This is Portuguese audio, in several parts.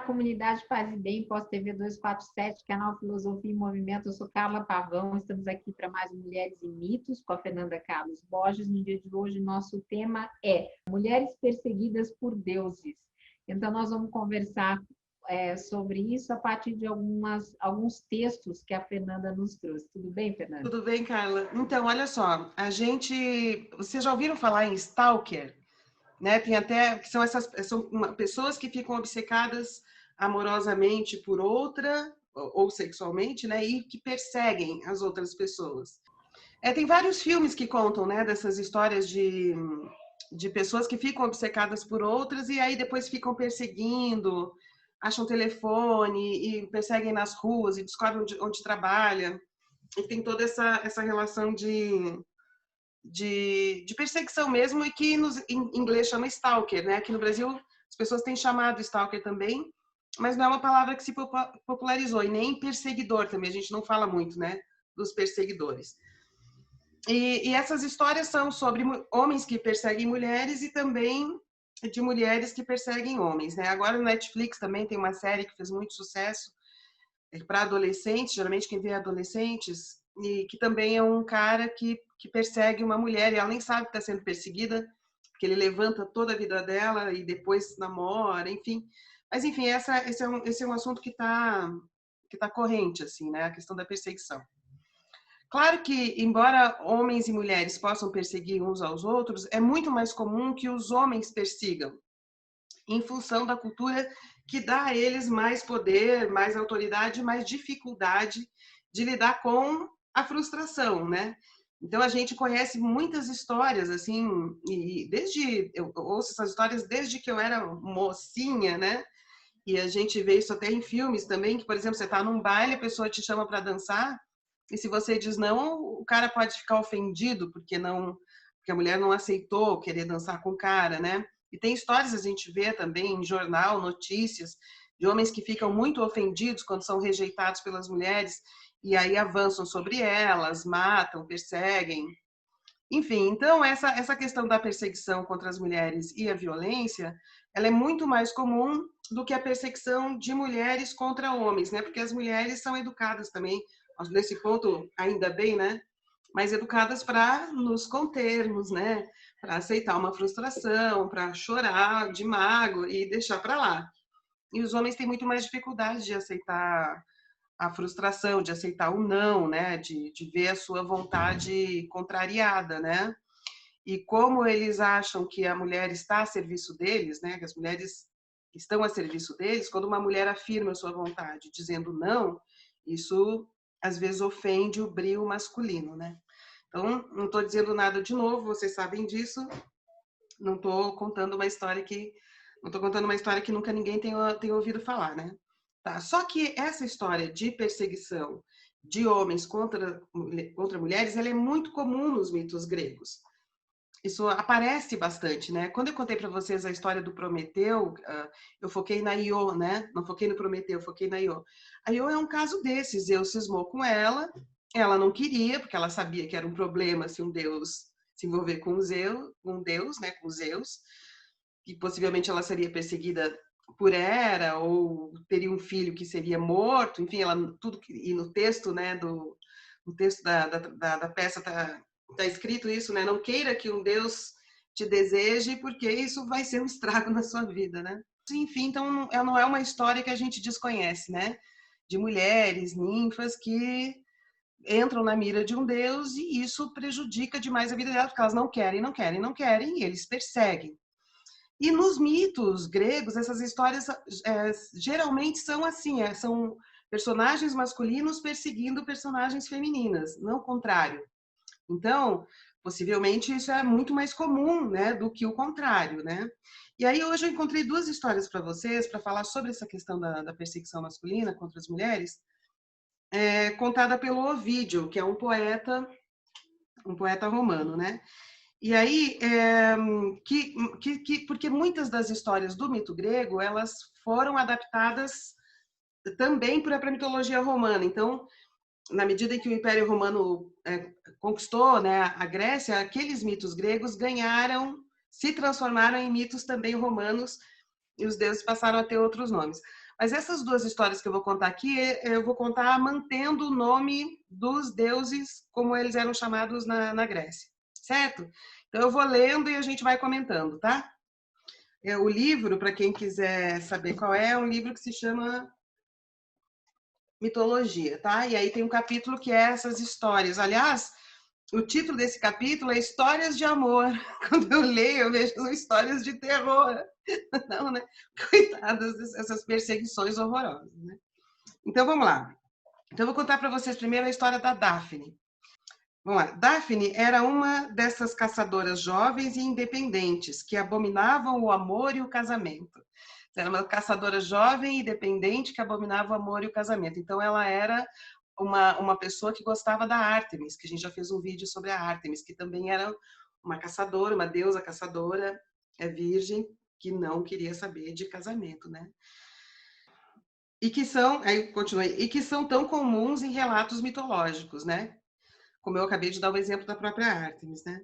comunidade Paz e Bem, Pós TV 247, canal Filosofia e Movimento. Eu sou Carla Pavão, estamos aqui para mais um Mulheres e Mitos com a Fernanda Carlos Borges. No dia de hoje, nosso tema é Mulheres Perseguidas por Deuses. Então, nós vamos conversar sobre isso a partir de alguns textos que a Fernanda nos trouxe. Tudo bem, Fernanda? Tudo bem, Carla? Então, olha só, vocês já ouviram falar em stalker? Né? Tem até que são pessoas que ficam obcecadas amorosamente por outra ou sexualmente, né? E que perseguem as outras pessoas. Tem vários filmes que contam, né? Dessas histórias de pessoas que ficam obcecadas por outras e aí depois ficam perseguindo, acham telefone e perseguem nas ruas e descobrem onde trabalha. E tem toda essa relação de perseguição mesmo, e que em inglês chama stalker, né? Aqui no Brasil as pessoas têm chamado stalker também, mas não é uma palavra que se popularizou, e nem perseguidor também, a gente não fala muito, né, dos perseguidores. E essas histórias são sobre homens que perseguem mulheres e também de mulheres que perseguem homens, né? Agora no Netflix também tem uma série que fez muito sucesso para adolescentes, geralmente quem vê é adolescentes, e que também é um cara que persegue uma mulher e ela nem sabe que está sendo perseguida, porque ele levanta toda a vida dela e depois namora, enfim. Mas, enfim, esse é um assunto que tá corrente, assim, né? A questão da perseguição. Claro que, embora homens e mulheres possam perseguir uns aos outros, é muito mais comum que os homens persigam, em função da cultura que dá a eles mais poder, mais autoridade, mais dificuldade de lidar com a frustração, né? Então a gente conhece muitas histórias assim, e eu ouço essas histórias desde que eu era mocinha, né? E a gente vê isso até em filmes também, que, por exemplo, você está num baile, a pessoa te chama para dançar, e se você diz não, o cara pode ficar ofendido porque a mulher não aceitou querer dançar com o cara, né? E tem histórias, a gente vê também em jornal, notícias, de homens que ficam muito ofendidos quando são rejeitados pelas mulheres e aí avançam sobre elas, matam, perseguem. Enfim, então essa questão da perseguição contra as mulheres e a violência, ela é muito mais comum do que a perseguição de mulheres contra homens, né? Porque as mulheres são educadas também, nesse ponto, ainda bem, né? Mas educadas para nos contermos, né? Para aceitar uma frustração, para chorar de mágoa e deixar para lá. E os homens têm muito mais dificuldade de aceitar a frustração, de aceitar o não, né? De ver a sua vontade contrariada, né? E como eles acham que a mulher está a serviço deles, né? Que as mulheres estão a serviço deles, quando uma mulher afirma a sua vontade dizendo não, isso às vezes ofende o brio masculino, né? Então, não estou dizendo nada de novo, vocês sabem disso. Não estou contando uma história que nunca ninguém tenha ouvido falar, né? Tá. Só que essa história de perseguição de homens contra mulheres, ela é muito comum nos mitos gregos. Isso aparece bastante, né? Quando eu contei para vocês a história do Prometeu, eu foquei na Io, né? Não foquei no Prometeu, foquei na Io. A Io é um caso desses. Zeus cismou com ela não queria, porque ela sabia que era um problema se um deus se envolver com um deus, né? Com Zeus, que possivelmente ela seria perseguida por Hera ou teria um filho que seria morto. Enfim, e no texto, né? No texto da peça tá escrito isso, né? Não queira que um Deus te deseje, porque isso vai ser um estrago na sua vida, né? Enfim, então não é uma história que a gente desconhece, né? De mulheres, ninfas que entram na mira de um Deus e isso prejudica demais a vida delas, porque elas não querem, não querem, não querem, e eles perseguem. E nos mitos gregos, essas histórias geralmente são assim, são personagens masculinos perseguindo personagens femininas, não o contrário. Então, possivelmente isso é muito mais comum, né, do que o contrário, né? E aí hoje eu encontrei duas histórias para vocês para falar sobre essa questão da perseguição masculina contra as mulheres, contada pelo Ovídio, que é um poeta romano, né? E aí, porque muitas das histórias do mito grego, elas foram adaptadas também para a mitologia romana. Então, na medida em que o Império Romano conquistou, né, a Grécia, aqueles mitos gregos se transformaram em mitos também romanos, e os deuses passaram a ter outros nomes. Mas essas duas histórias que eu vou contar aqui, eu vou contar mantendo o nome dos deuses como eles eram chamados na Grécia, certo? Então eu vou lendo e a gente vai comentando, tá? O livro, para quem quiser saber qual é um livro que se chama Mitologia, tá? E aí tem um capítulo que é essas histórias. Aliás, o título desse capítulo é Histórias de Amor. Quando eu leio, eu vejo são histórias de terror. Não, né? Coitadas dessas perseguições horrorosas, né? Então, vamos lá. Então, eu vou contar para vocês primeiro a história da Daphne. Vamos lá. Daphne era uma dessas caçadoras jovens e independentes que abominavam o amor e o casamento. Era uma caçadora jovem e independente que abominava o amor e o casamento. Então, ela era uma pessoa que gostava da Ártemis, que a gente já fez um vídeo sobre a Ártemis, que também era uma caçadora, uma deusa caçadora, virgem, que não queria saber de casamento, né? E que são, aí continuei, e que são tão comuns em relatos mitológicos, né? Como eu acabei de dar o exemplo da própria Ártemis, né?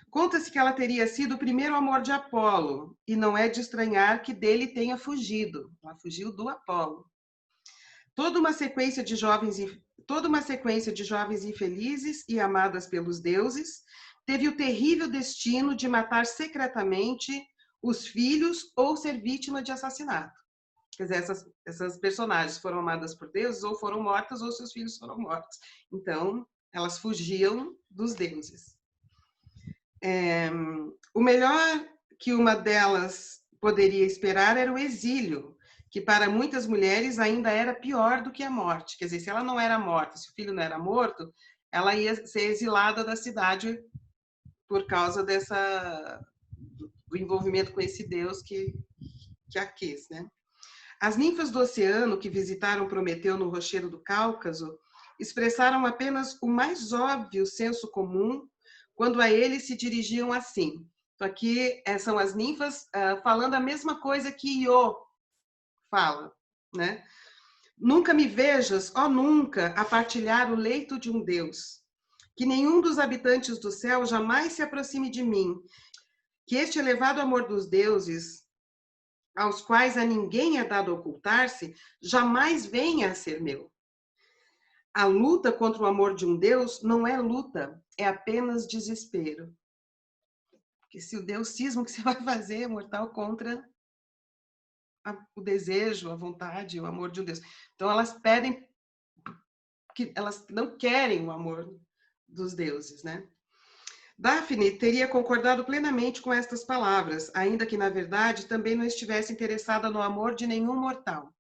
Conta-se que ela teria sido o primeiro amor de Apolo, e não é de estranhar que dele tenha fugido. Ela fugiu do Apolo. Toda uma sequência de jovens infelizes e amadas pelos deuses teve o terrível destino de matar secretamente os filhos ou ser vítima de assassinato. Quer dizer, essas personagens foram amadas por deuses ou foram mortas ou seus filhos foram mortos. Então, elas fugiam dos deuses. O melhor que uma delas poderia esperar era o exílio, que para muitas mulheres ainda era pior do que a morte. Quer dizer, se ela não era morta, se o filho não era morto, ela ia ser exilada da cidade por causa do envolvimento com esse deus que a quis, né? As ninfas do oceano que visitaram Prometeu no rochedo do Cáucaso expressaram apenas o mais óbvio senso comum quando a ele se dirigiam assim. Então, aqui são as ninfas falando a mesma coisa que Io fala, né? Nunca me vejas, ó nunca, a partilhar o leito de um Deus. Que nenhum dos habitantes do céu jamais se aproxime de mim. Que este elevado amor dos deuses, aos quais a ninguém é dado ocultar-se, jamais venha a ser meu. A luta contra o amor de um Deus não é luta, é apenas desespero. Porque se o Deus cisma, o que você vai fazer, mortal, contra o desejo, a vontade, o amor de um Deus. Então elas pedem, que elas não querem o amor dos deuses, né? Daphne teria concordado plenamente com estas palavras, ainda que, na verdade, também não estivesse interessada no amor de nenhum mortal.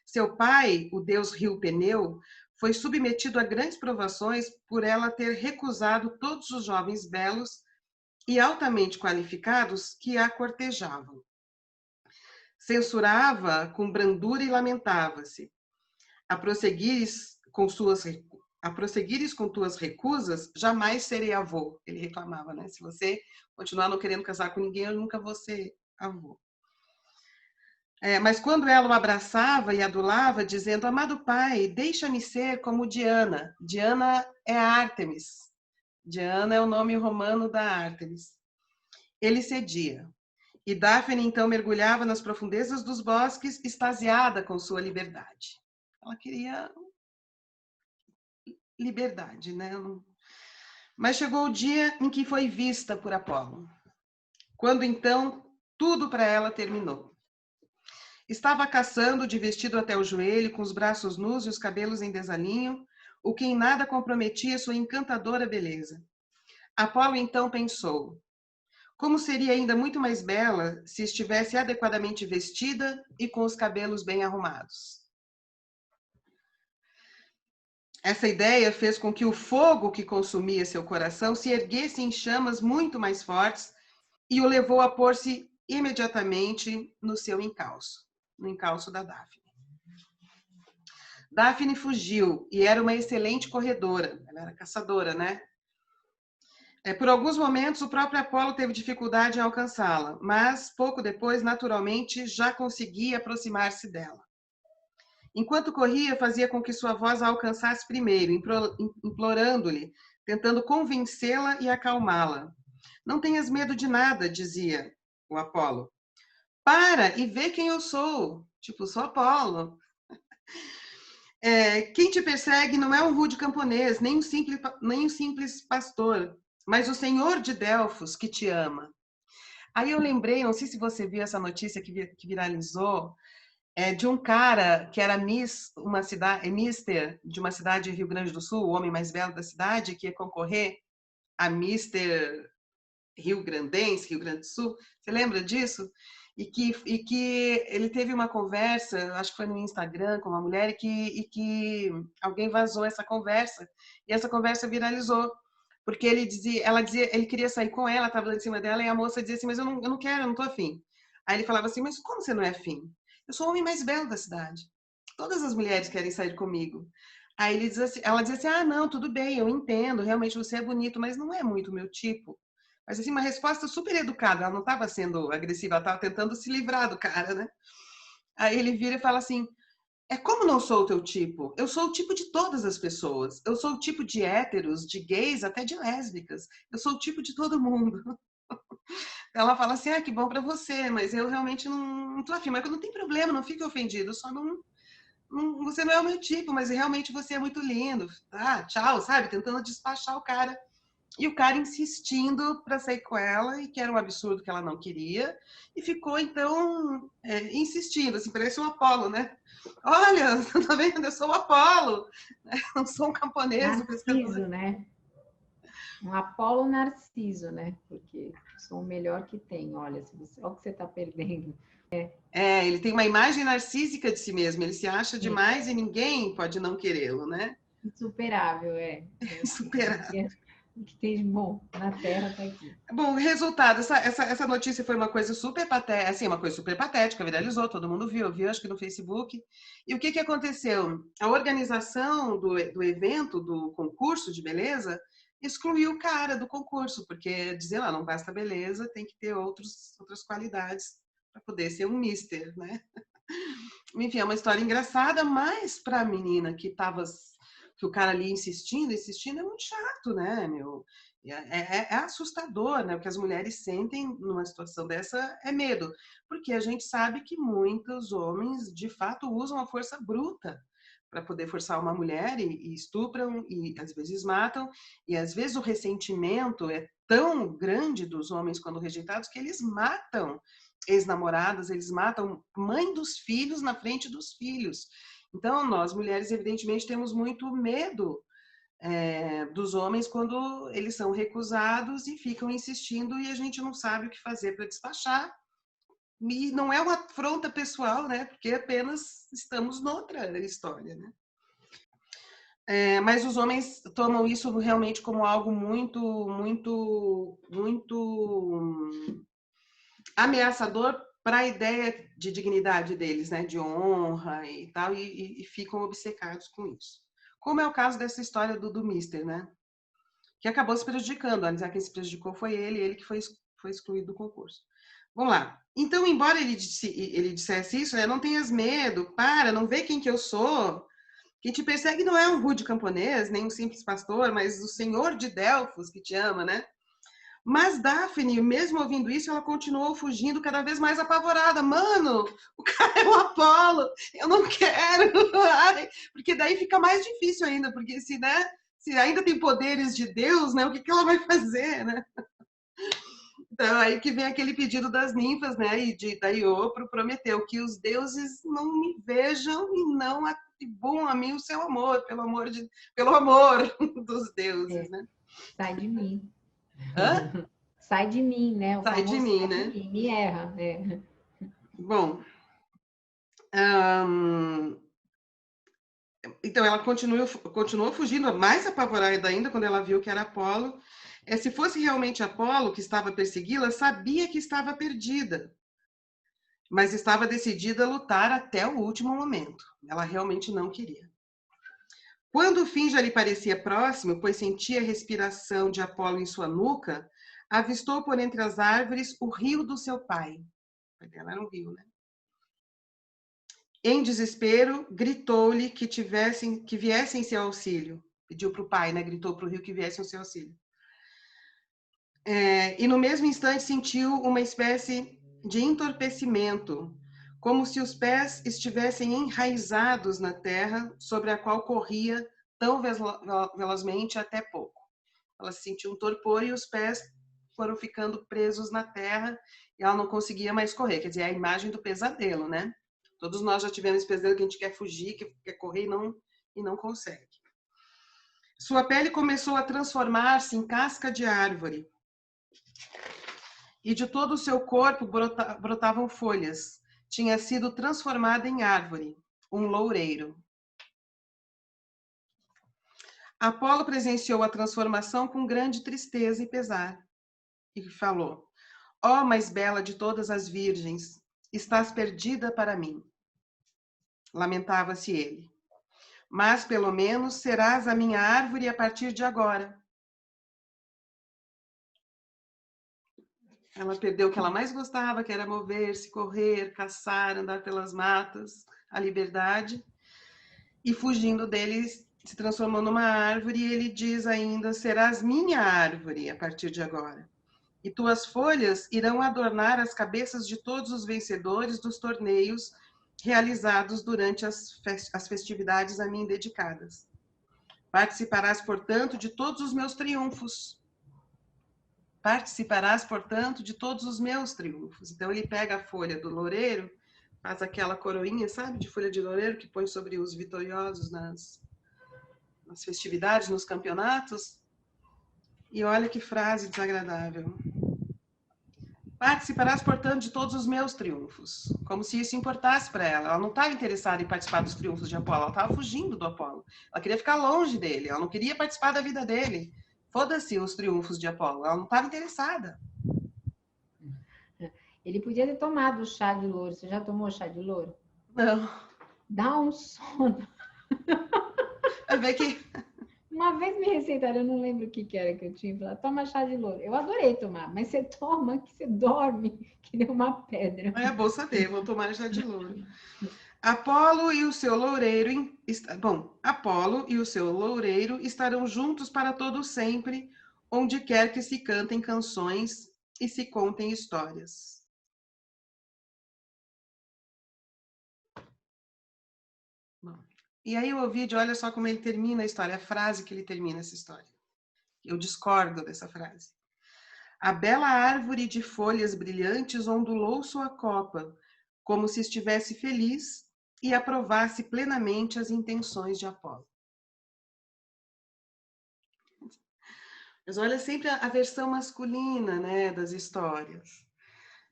Seu pai, o deus Rio Peneu, foi submetido a grandes provações por ela ter recusado todos os jovens belos e altamente qualificados que a cortejavam. Censurava com brandura e lamentava-se. A prosseguires com tuas recusas, jamais serei avô. Ele reclamava, né? Se você continuar não querendo casar com ninguém, eu nunca vou ser avô. Mas quando ela o abraçava e adulava, dizendo, amado pai, deixa-me ser como Diana. Diana é a Ártemis. Diana é o nome romano da Ártemis. Ele cedia. E Daphne então mergulhava nas profundezas dos bosques, extasiada com sua liberdade. Ela queria liberdade, né? Mas chegou o dia em que foi vista por Apolo. Quando então tudo para ela terminou. Estava caçando de vestido até o joelho, com os braços nus e os cabelos em desalinho, o que em nada comprometia sua encantadora beleza. Apolo então pensou, como seria ainda muito mais bela se estivesse adequadamente vestida e com os cabelos bem arrumados. Essa ideia fez com que o fogo que consumia seu coração se erguesse em chamas muito mais fortes e o levou a pôr-se imediatamente no seu encalço, no encalço da Daphne. Daphne fugiu e era uma excelente corredora, ela era caçadora, né? Por alguns momentos, o próprio Apolo teve dificuldade em alcançá-la, mas pouco depois, naturalmente, já conseguia aproximar-se dela. Enquanto corria, fazia com que sua voz a alcançasse primeiro, implorando-lhe, tentando convencê-la e acalmá-la. Não tenhas medo de nada, dizia o Apolo. Para e vê quem eu sou. Tipo, sou Apolo. Quem te persegue não é um rude camponês, nem um simples pastor, mas o Senhor de Delfos que te ama. Aí eu lembrei, não sei se você viu essa notícia que viralizou, de um cara que era uma cidade, Mister de uma cidade de Rio Grande do Sul, o homem mais belo da cidade, que ia concorrer a Mister Rio Grandense, Rio Grande do Sul. Você lembra disso? E que ele teve uma conversa, acho que foi no Instagram, com uma mulher, e que alguém vazou essa conversa, e essa conversa viralizou. Porque ela dizia, ele queria sair com ela, estava lá em cima dela, e a moça dizia assim, mas eu não quero, eu não tô afim. Aí ele falava assim, mas como você não é afim? Eu sou o homem mais belo da cidade. Todas as mulheres querem sair comigo. Aí ela dizia assim, ah, não, tudo bem, eu entendo, realmente você é bonito, mas não é muito o meu tipo. Mas assim, uma resposta super educada, ela não estava sendo agressiva, ela estava tentando se livrar do cara, né? Aí ele vira e fala assim, como não sou o teu tipo? Eu sou o tipo de todas as pessoas. Eu sou o tipo de héteros, de gays, até de lésbicas. Eu sou o tipo de todo mundo. Ela fala assim, que bom pra você, mas eu realmente não tô afim. Mas não tem problema, não fique ofendido. Só você não é o meu tipo, mas realmente você é muito lindo. Tá, tchau, sabe? Tentando despachar o cara. E o cara insistindo para sair com ela, e que era um absurdo que ela não queria, e ficou, então, insistindo, assim, parece um Apolo, né? Olha, tá vendo? Eu sou o Apolo, não sou um camponês, um pescador. Narciso, né? Um Apolo Narciso, né? Porque sou o melhor que tem. Olha, olha o que você está perdendo. Ele tem uma imagem narcísica de si mesmo, ele se acha É. demais e ninguém pode não querê-lo, né? Insuperável, Superar. O que tem de bom na Terra está aqui. Bom, resultado, essa notícia foi uma coisa super patética, assim, uma coisa super patética, viralizou, todo mundo viu, acho que no Facebook. E o que aconteceu? A organização do evento, do concurso de beleza, excluiu o cara do concurso, porque dizer lá, não basta beleza, tem que ter outras qualidades para poder ser um mister, né? Enfim, é uma história engraçada, mas para a menina que o cara ali insistindo, é muito chato, né, meu? É assustador, né? O que as mulheres sentem numa situação dessa é medo, porque a gente sabe que muitos homens, de fato, usam a força bruta para poder forçar uma mulher e estupram e às vezes matam, e às vezes o ressentimento é tão grande dos homens quando rejeitados que eles matam ex-namoradas, eles matam mãe dos filhos na frente dos filhos. Então, nós mulheres, evidentemente, temos muito medo dos homens quando eles são recusados e ficam insistindo e a gente não sabe o que fazer para despachar. E não é uma afronta pessoal, né? Porque apenas estamos noutra história, né? Mas os homens tomam isso realmente como algo muito, muito, muito ameaçador para a ideia de dignidade deles, né? De honra e tal, e ficam obcecados com isso. Como é o caso dessa história do Mister, né? Que acabou se prejudicando. A quem se prejudicou foi ele que foi excluído do concurso. Vamos lá. Então, embora ele dissesse isso, né? Não tenhas medo, não vê quem que eu sou. Quem te persegue não é um rude camponês, nem um simples pastor, mas o Senhor de Delfos que te ama, né? Mas Daphne, mesmo ouvindo isso, ela continuou fugindo cada vez mais apavorada. Mano, o cara é o Apolo, eu não quero. Porque daí fica mais difícil ainda, porque se ainda tem poderes de Deus, né? O que ela vai fazer, né? Então, aí que vem aquele pedido das ninfas, né? E da Io pro Prometeu, que os deuses não me vejam e não atribuam a mim o seu amor, pelo amor dos deuses, né? Sai de mim. Hã? Sai de mim, né? O Sai de famoso mim, sai né? de mim, me erra. Bom, então ela continuou fugindo, mais apavorada ainda quando ela viu que era Apolo. Se fosse realmente Apolo que estava a persegui-la, sabia que estava perdida, mas estava decidida a lutar até o último momento. Ela realmente não queria. Quando o fim já lhe parecia próximo, pois sentia a respiração de Apolo em sua nuca, avistou por entre as árvores o rio do seu pai. O pai dela era um rio, né? Em desespero, gritou-lhe que viessem em seu auxílio. Pediu para o pai, né? Gritou para o rio que viesse em seu auxílio. E no mesmo instante sentiu uma espécie de entorpecimento, como se os pés estivessem enraizados na terra sobre a qual corria tão velozmente até pouco. Ela sentiu um torpor e os pés foram ficando presos na terra e ela não conseguia mais correr. Quer dizer, é a imagem do pesadelo, né? Todos nós já tivemos esse pesadelo que a gente quer fugir, que quer correr e não consegue. Sua pele começou a transformar-se em casca de árvore e de todo o seu corpo brotavam folhas. Tinha sido transformada em árvore, um loureiro. Apolo presenciou a transformação com grande tristeza e pesar e falou: ó, mais bela de todas as virgens, estás perdida para mim. Lamentava-se ele. Mas pelo menos serás a minha árvore a partir de agora. Ela perdeu o que ela mais gostava, que era mover-se, correr, caçar, andar pelas matas, a liberdade. E fugindo dele, se transformou numa árvore e ele diz ainda: serás minha árvore a partir de agora. E tuas folhas irão adornar as cabeças de todos os vencedores dos torneios realizados durante as festividades a mim dedicadas. Participarás, portanto, de todos os meus triunfos. Participarás, portanto, de todos os meus triunfos. Então ele pega a folha do loureiro, faz aquela coroinha, sabe, de folha de loureiro que põe sobre os vitoriosos nas festividades, nos campeonatos. E olha que frase desagradável. Participarás, portanto, de todos os meus triunfos. Como se isso importasse para ela. Ela não estava interessada em participar dos triunfos de Apolo, ela estava fugindo do Apolo. Ela queria ficar longe dele, ela não queria participar da vida dele. Foda-se os triunfos de Apolo, ela não estava interessada. Ele podia ter tomado o chá de louro. Você já tomou chá de louro? Não. Dá um sono. Vai ver que... Uma vez me receitaram, eu não lembro o que era que eu tinha falado, toma chá de louro. Eu adorei tomar, mas você toma que você dorme, que nem uma pedra. É bom saber, vou tomar chá de louro. Apolo e o seu loureiro... Apolo e o seu loureiro estarão juntos para todo sempre, onde quer que se cantem canções e se contem histórias. Bom, e aí o Ovídio, olha só como ele termina a história, a frase que ele termina essa história. Eu discordo dessa frase. A bela árvore de folhas brilhantes ondulou sua copa, como se estivesse feliz e aprovasse plenamente as intenções de Apolo. Mas olha sempre a versão masculina, né, das histórias.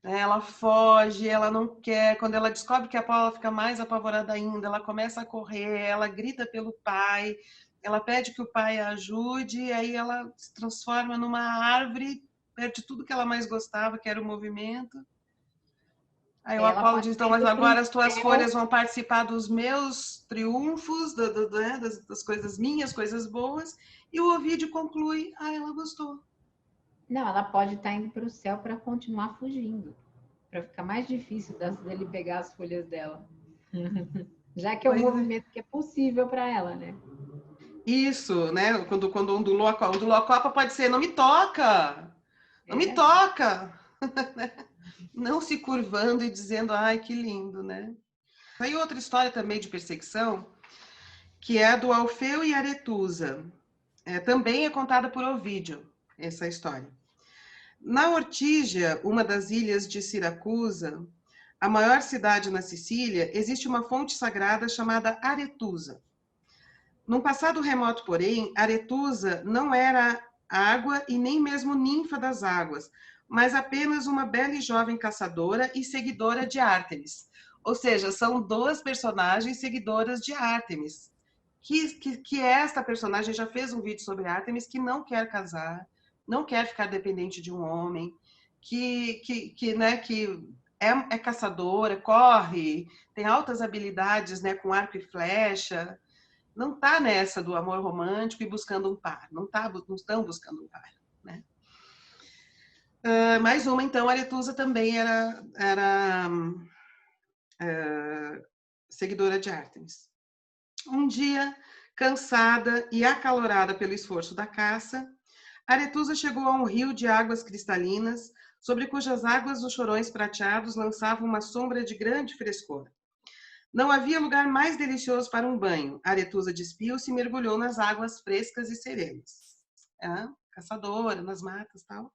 Ela foge, ela não quer. Quando ela descobre que Apolo fica mais apavorada ainda, ela começa a correr, ela grita pelo pai, ela pede que o pai a ajude, e aí ela se transforma numa árvore, perde tudo que ela mais gostava, que era o movimento. Aí o Ela Apolo pode diz, estar então, mas indo para o agora as tuas céu. folhas vão participar dos meus triunfos, das coisas minhas, coisas boas. E o Ovídio conclui, ela gostou. Não, ela pode estar indo para o céu para continuar fugindo, para ficar mais difícil dele pegar as folhas dela. Já que é o movimento que é possível para ela, né? Isso, né? Quando ondulou a copa pode ser, não me toca! Não me toca! Não se curvando e dizendo, ai, que lindo, né? Aí outra história também de perseguição, que é a do Alfeu e Aretusa. Também é contada por Ovídio, essa história. Na Ortígia, uma das ilhas de Siracusa, a maior cidade na Sicília, existe uma fonte sagrada chamada Aretusa. Num passado remoto, porém, Aretusa não era água e nem mesmo ninfa das águas, mas apenas uma bela e jovem caçadora e seguidora de Ártemis. Ou seja, são duas personagens seguidoras de Ártemis. Que esta personagem já fez um vídeo sobre Ártemis, que não quer casar, não quer ficar dependente de um homem, que é caçadora, corre, tem altas habilidades, né, com arco e flecha, não está nessa do amor romântico e buscando um par, não estão buscando um par, né? Mais uma, então, a Aretusa também era seguidora de Ártemis. Um dia, cansada e acalorada pelo esforço da caça, Aretusa chegou a um rio de águas cristalinas, sobre cujas águas os chorões prateados lançavam uma sombra de grande frescor. Não havia lugar mais delicioso para um banho. Aretusa despiu-se e mergulhou nas águas frescas e serenas. Caçadora, nas matas e tal.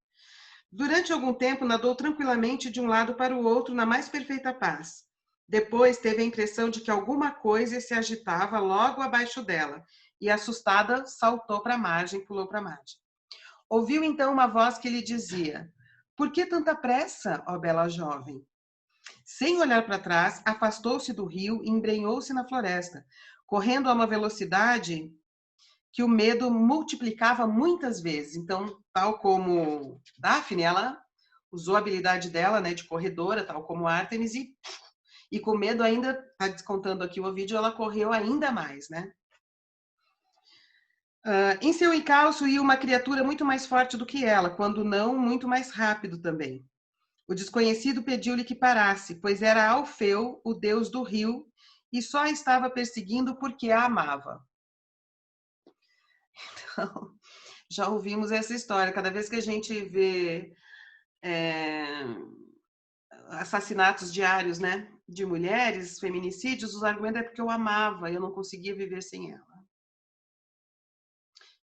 Durante algum tempo, nadou tranquilamente de um lado para o outro na mais perfeita paz. Depois, teve a impressão de que alguma coisa se agitava logo abaixo dela e, assustada, saltou para a margem, pulou para a margem. Ouviu então uma voz que lhe dizia: "Por que tanta pressa, ó bela jovem?" Sem olhar para trás, afastou-se do rio e embrenhou-se na floresta, correndo a uma velocidade que o medo multiplicava muitas vezes. Então, tal como Daphne, ela usou a habilidade dela, né, de corredora, tal como Ártemis, e com medo ainda, está descontando aqui o vídeo, ela correu ainda mais, né? Em seu encalço ia uma criatura muito mais forte do que ela, quando não, muito mais rápido também. O desconhecido pediu-lhe que parasse, pois era Alfeu, o deus do rio, e só a estava perseguindo porque a amava. Então, já ouvimos essa história. Cada vez que a gente vê assassinatos diários, né, de mulheres, feminicídios, os argumentos é porque eu amava, eu não conseguia viver sem ela.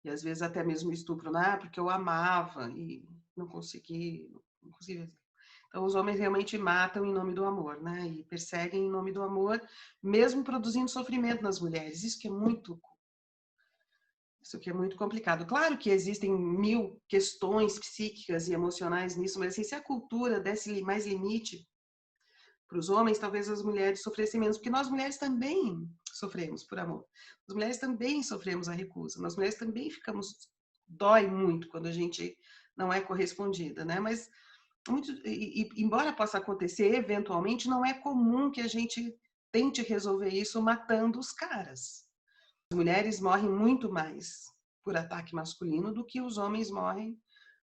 E às vezes até mesmo estupro, né, porque eu amava e não consegui viver. Então, os homens realmente matam em nome do amor, né? E perseguem em nome do amor, mesmo produzindo sofrimento nas mulheres. Isso que é muito complicado. Claro que existem mil questões psíquicas e emocionais nisso, mas assim, se a cultura desse mais limite para os homens, talvez as mulheres sofressem menos, porque nós mulheres também sofremos por amor. As mulheres também sofremos a recusa. Nós mulheres também dói muito quando a gente não é correspondida, né? Mas embora possa acontecer eventualmente, não é comum que a gente tente resolver isso matando os caras. As mulheres morrem muito mais por ataque masculino do que os homens morrem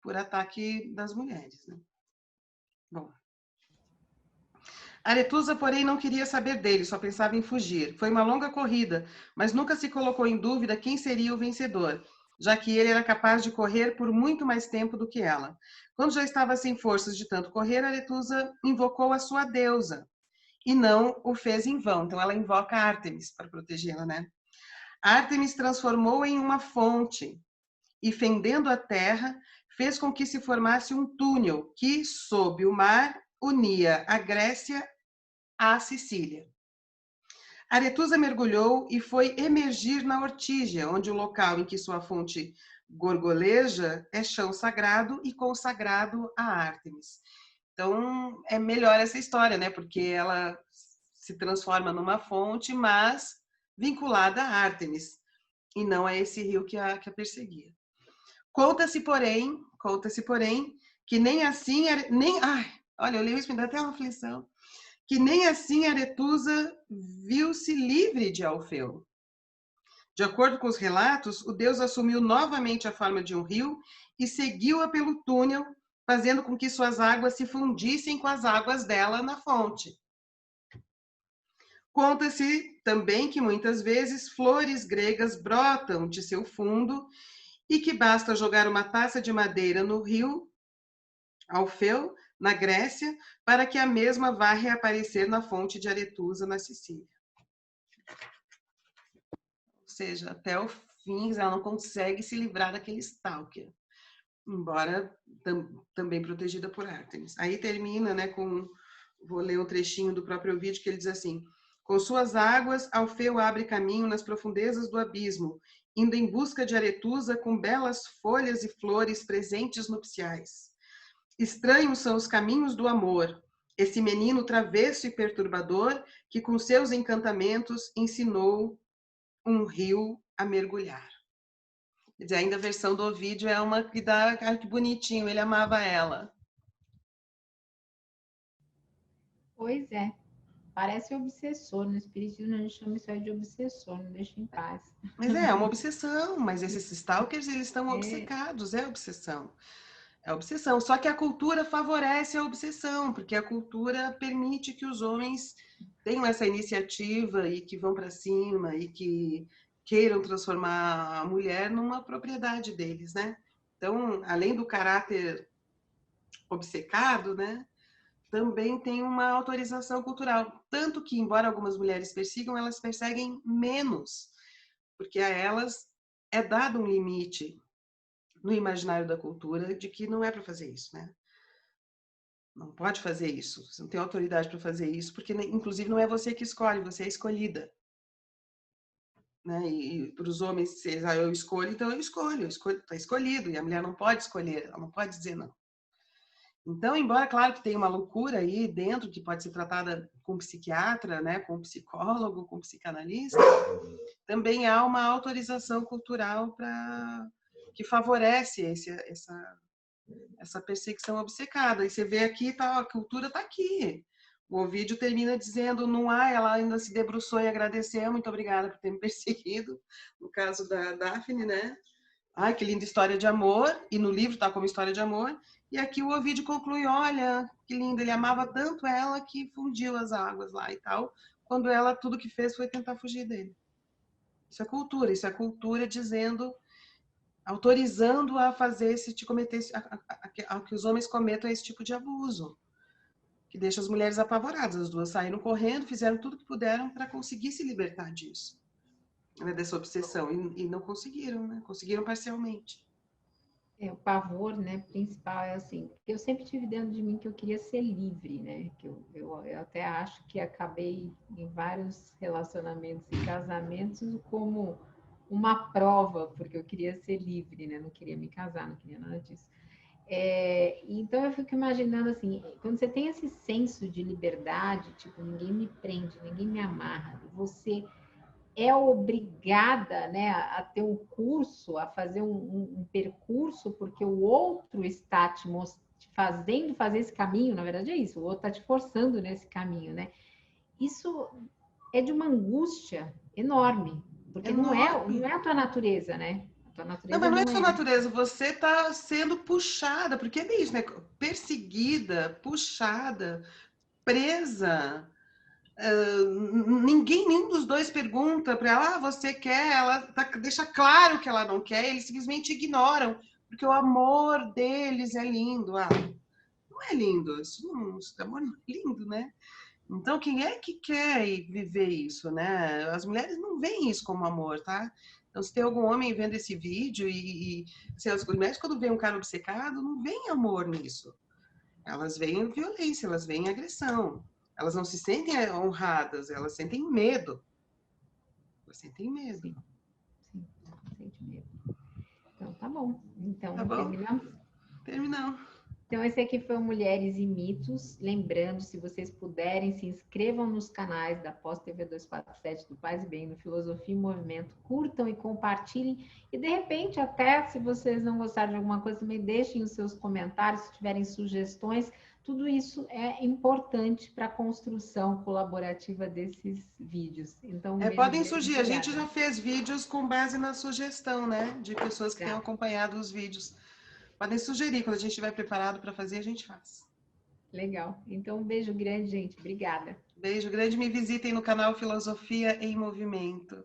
por ataque das mulheres, né? Bom. Aretusa, porém, não queria saber dele, só pensava em fugir. Foi uma longa corrida, mas nunca se colocou em dúvida quem seria o vencedor, já que ele era capaz de correr por muito mais tempo do que ela. Quando já estava sem forças de tanto correr, Aretusa invocou a sua deusa, e não o fez em vão. Então ela invoca Ártemis para protegê-la, né? Ártemis transformou em uma fonte e, fendendo a terra, fez com que se formasse um túnel que, sob o mar, unia a Grécia à Sicília. Aretusa mergulhou e foi emergir na Ortígia, onde o local em que sua fonte gorgoleja é chão sagrado e consagrado a Ártemis. Então, é melhor essa história, né? Porque ela se transforma numa fonte, mas vinculada a Ártemis, e não a esse rio que a perseguia. Conta-se, porém, que nem assim, olha, eu leio isso, me dá até uma aflição, que nem assim Aretusa viu-se livre de Alfeu. De acordo com os relatos, o deus assumiu novamente a forma de um rio e seguiu-a pelo túnel, fazendo com que suas águas se fundissem com as águas dela na fonte. Conta-se também que muitas vezes flores gregas brotam de seu fundo e que basta jogar uma taça de madeira no rio Alfeu, na Grécia, para que a mesma vá reaparecer na fonte de Aretusa, na Sicília. Ou seja, até o fim, ela não consegue se livrar daquele stalker, embora também protegida por Ártemis. Aí termina, né, vou ler um trechinho do próprio vídeo, que ele diz assim: com suas águas, Alfeu abre caminho nas profundezas do abismo, indo em busca de Aretusa com belas folhas e flores presentes nupciais. Estranhos são os caminhos do amor, esse menino travesso e perturbador que com seus encantamentos ensinou um rio a mergulhar. Quer dizer, ainda a versão do Ovídio é uma que dá, cara, que bonitinho, ele amava ela. Pois é. Parece obsessor, no espiritismo a gente chama isso aí de obsessor, não deixa em paz. Mas é uma obsessão, mas esses stalkers, eles estão obcecados, é obsessão. É obsessão, só que a cultura favorece a obsessão, porque a cultura permite que os homens tenham essa iniciativa e que vão para cima e que queiram transformar a mulher numa propriedade deles, né? Então, além do caráter obcecado, né, também tem uma autorização cultural. Tanto que, embora algumas mulheres persigam, elas perseguem menos, porque a elas é dado um limite no imaginário da cultura de que não é para fazer isso, né? Não pode fazer isso, você não tem autoridade para fazer isso, porque, inclusive, não é você que escolhe, você é escolhida. Né? E para os homens, se eu escolho, então eu escolho, está escolhido, e a mulher não pode escolher, ela não pode dizer não. Então, embora, claro, que tem uma loucura aí dentro, que pode ser tratada com psiquiatra, né, com psicólogo, com psicanalista, também há uma autorização cultural que favorece essa perseguição obcecada. E você vê aqui, a cultura está aqui. O Ovídio termina dizendo, não há, ela ainda se debruçou em agradecer, muito obrigada por ter me perseguido, no caso da Daphne, né? Ai, que linda história de amor, e no livro está como história de amor, e aqui o Ovídio conclui, olha, que lindo, ele amava tanto ela que fundiu as águas lá e tal, quando ela, tudo que fez foi tentar fugir dele. Isso é cultura dizendo, autorizando a fazer cometer, a que os homens cometam esse tipo de abuso, que deixa as mulheres apavoradas. As duas saíram correndo, fizeram tudo que puderam para conseguir se libertar disso, né, dessa obsessão, e não conseguiram, né? Conseguiram parcialmente. O pavor, né, principal é assim, porque eu sempre tive dentro de mim que eu queria ser livre, né, que eu até acho que acabei em vários relacionamentos e casamentos como uma prova, porque eu queria ser livre, né, não queria me casar, não queria nada disso. Então eu fico imaginando assim, quando você tem esse senso de liberdade, tipo, ninguém me prende, ninguém me amarra, você é obrigada, né, a ter um curso, a fazer um percurso, porque o outro está te fazendo fazer esse caminho, na verdade é isso, o outro está te forçando nesse caminho, né? Isso é de uma angústia enorme, porque não é a tua natureza, né? A tua natureza não, mas não é não sua é. natureza, você está sendo puxada, porque é bem isso, né? Perseguida, puxada, presa. Nenhum dos dois pergunta para ela, você quer? Ela deixa claro que ela não quer, eles simplesmente ignoram, porque o amor deles é lindo. Não é lindo, isso amor não é lindo, né? Então, quem é que quer viver isso, né? As mulheres não veem isso como amor, tá? Então, se tem algum homem vendo esse vídeo assim, as mulheres, quando veem um cara obcecado, não veem amor nisso. Elas veem violência, elas veem agressão. Elas não se sentem honradas, elas sentem medo. Elas sentem medo. Sim, sim, sente medo. Então, tá bom. Tá Então, bom? terminamos? Terminamos. Então, esse aqui foi o Mulheres e Mitos. Lembrando, se vocês puderem, se inscrevam nos canais da Pós TV 247 do Paz e Bem, no Filosofia e Movimento. Curtam e compartilhem. E, de repente, até se vocês não gostarem de alguma coisa, também deixem os seus comentários, se tiverem sugestões. Tudo isso é importante para a construção colaborativa desses vídeos. Então, um beijo Podem grande. surgir. A gente Obrigada. já fez vídeos com base na sugestão, né? De pessoas que têm Tá. acompanhado os vídeos. Podem sugerir. Quando a gente estiver preparado para fazer, a gente faz. Legal. Então, um beijo grande, gente. Obrigada. Beijo grande. Me visitem no canal Filosofia em Movimento.